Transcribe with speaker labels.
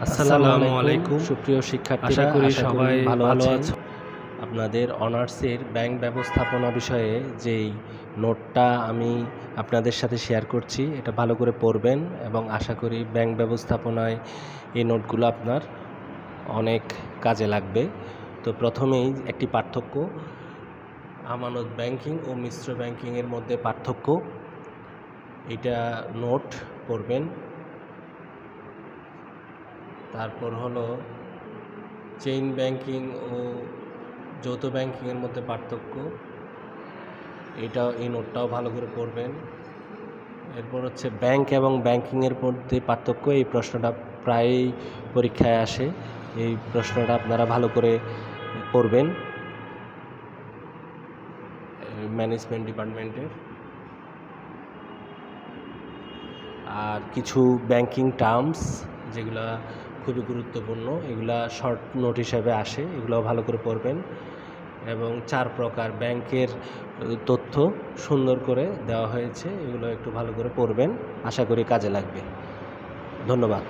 Speaker 1: আসসালামু আলাইকুম।
Speaker 2: সুপ্রিয়
Speaker 1: আশা
Speaker 2: শিক্ষার্থীরা,
Speaker 1: করি
Speaker 2: আশা করি
Speaker 1: সবাই
Speaker 2: ভালো
Speaker 1: ভালো
Speaker 2: আছেন।
Speaker 1: আছো।
Speaker 2: আপনাদের অনার্সের ব্যাংক ব্যবস্থাপনা বিষয়ে যেই নোটটা আমি আপনাদের সাথে শেয়ার করছি, এটা ভালো করে পড়বেন এবং আশা করি ব্যাংক ব্যবস্থাপনায় এই নোটগুলো আপনার অনেক কাজে লাগবে। তো প্রথমেই একটি পার্থক্য, আমানত ব্যাংকিং ও মিশ্র ব্যাংকিংয়ের মধ্যে পার্থক্য, এটা নোট পড়বেন। তারপর হলো চেইন ব্যাংকিং ও যৌথ ব্যাংকিংয়ের মধ্যে পার্থক্য, এই নোটটাও ভালো করে পড়বেন। এরপর হচ্ছে ব্যাংক এবং ব্যাংকিংয়ের মধ্যে পার্থক্য, এই প্রশ্নটা প্রায়ই পরীক্ষায় আসে, এই প্রশ্নটা আপনারা ভালো করে পড়বেন ম্যানেজমেন্ট ডিপার্টমেন্টের। আর কিছু ব্যাংকিং টার্মস যেগুলা খুবই গুরুত্বপূর্ণ, এগুলা শর্ট নোট হিসাবে আসে, এগুলোও ভালো করে পড়বেন। এবং 4 প্রকার ব্যাংকের তথ্য সুন্দর করে দেওয়া হয়েছে, এগুলো একটু ভালো করে পড়বেন, আশা করি কাজে লাগবে। ধন্যবাদ।